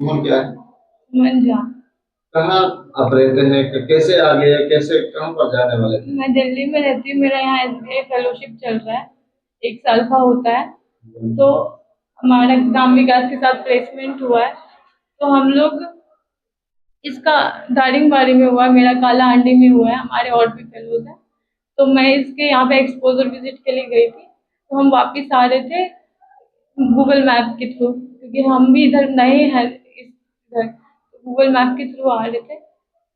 उम्र क्या है? मंजा। कहाँ आप रहते हैं? कैसे आ गए? कैसे कहाँ पर जाने वाले थे? मैं दिल्ली में रहती हूँ, मेरा यहाँ एसबीआई फेलोशिप चल रहा है, 1 साल का होता है। तो हमारा ग्राम विकास के साथ प्लेसमेंट हुआ है, तो हम लोग इसका दारिंगबाड़ी में हुआ है, मेरा काला हांडी में हुआ है, हमारे और भी फेलोज हैं। तो मैं इसके यहाँ पे एक्सपोजर विजिट के लिए गई थी, तो हम वापिस आ रहे थे गूगल मैप के थ्रू, क्योंकि हम भी इधर नए हैं इस इधर, गूगल मैप के थ्रू आ रहे थे।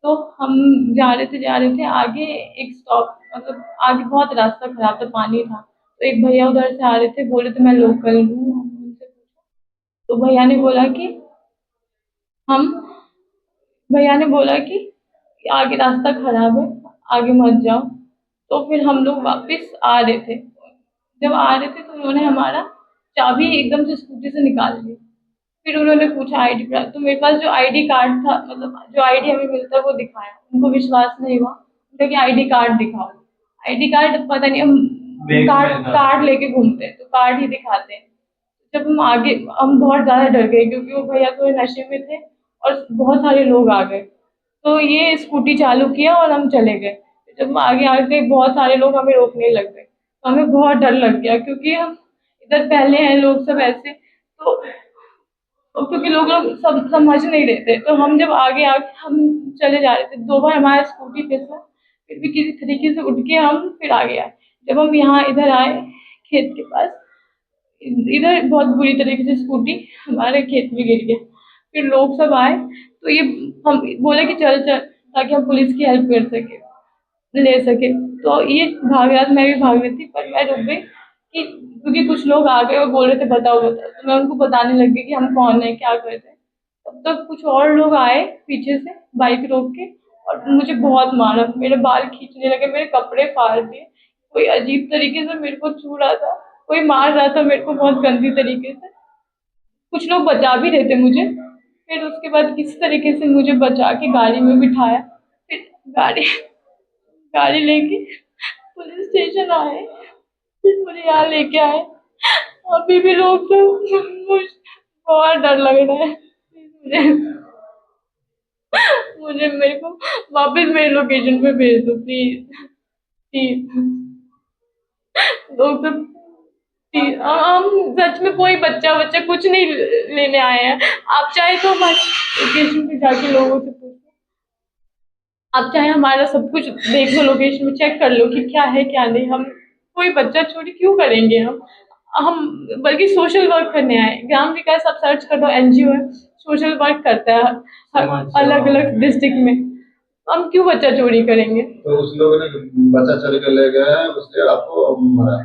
तो हम जा रहे थे आगे, एक स्टॉप मतलब आगे बहुत रास्ता खराब था, पानी था। तो एक भैया उधर से आ रहे थे, बोल रहे थे मैं लोकल हूँ, हमने उनसे पूछा, तो हम भैया ने बोला कि आगे रास्ता खराब है, आगे मत जाओ। तो फिर हम लोग वापस आ रहे थे, जब आ रहे थे तो उन्होंने हमारा चाबी एकदम से स्कूटी से निकाल ली। फिर उन्होंने पूछा आईडी कार्ड, तो मेरे पास जो आईडी कार्ड था, मतलब जो आईडी हमें मिलता है वो दिखाया, उनको विश्वास नहीं हुआ, उन्होंने कहा आईडी कार्ड दिखाओ। आईडी कार्ड पता नहीं, हम कार्ड कार्ड लेके घूमते हैं तो कार्ड ही दिखाते हैं। जब हम बहुत ज्यादा डर गए, क्योंकि वो भैया थोड़े नशे में थे और बहुत सारे लोग आ गए। तो ये स्कूटी चालू किया और हम चले गए। जब हम आगे आ गए, बहुत सारे लोग हमें रोकने लग गए, तो हमें बहुत डर लग गया, क्योंकि हम इधर पहले हैं लोग सब ऐसे। तो क्योंकि लोग सब समझ नहीं रहे थे, तो हम जब आगे आगे हम चले जा रहे थे, 2 बार हमारा स्कूटी फिसला, फिर भी किसी तरीके से उठ के हम फिर आगे आए। जब हम यहाँ इधर आए खेत के पास, इधर बहुत बुरी तरीके से स्कूटी हमारे खेत में गिर गया। फिर लोग सब आए, तो ये हम बोले कि चल चल, ताकि हम पुलिस की हेल्प कर सके, ले सके। तो ये भाग रहा था, मैं भी भाग रही थी, पर मैं रुक गई कि क्योंकि कुछ लोग आ गए और बोल रहे थे बताओ बताओ, तो मैं उनको बताने लग गई कि हम कौन है, क्या कर रहे हैं। तब तक कुछ और लोग आए पीछे से बाइक रोक के, और मुझे बहुत मारा, मेरे बाल खींचने लगे, मेरे कपड़े फाड़ दिए, कोई अजीब तरीके से मेरे को छू रहा था, कोई मार रहा था मेरे को बहुत गंदी तरीके से। कुछ लोग बचा भी रहे थे मुझे। फिर उसके बाद किसी तरीके से मुझे बचा के गाड़ी में बिठाया, फिर गाड़ी गाड़ी लेके पुलिस स्टेशन आए, फिर मुझे यहाँ लेके आए। अभी भी लोग तो मुझे बहुत डर लग रहा है। मुझे मुझे मेरे को वापस मेरी लोकेशन पे भेज दो प्लीज, प्लीज। लोग सब हम सच में कोई बच्चा बच्चा कुछ नहीं लेने आए हैं। आप चाहे तो हमारे लोकेशन पे जाके लोगों से पूछो, आप चाहे हमारा सब कुछ देख लो, लोकेशन में चेक कर लो कि क्या है क्या नहीं। हम कोई बच्चा चोरी क्यों करेंगे? हम बल्कि सोशल वर्क करने आए। ग्राम विकास आप सर्च कर दो, एनजीओ है, सोशल वर्क करता है अलग अलग डिस्ट्रिक्ट में। हम क्यों बच्चा चोरी करेंगे? तो उस लोग ने बच्चा चोरी कर ले गया है, उसके आपको मारा?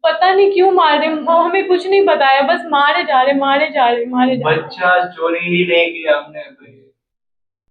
पता नहीं क्यों मार रहे, हमें कुछ नहीं बताया, बस मारे जा रहे, मारे जा रहे, मारे जा रहे। बच्चा चोरी ही नहीं किया हमने।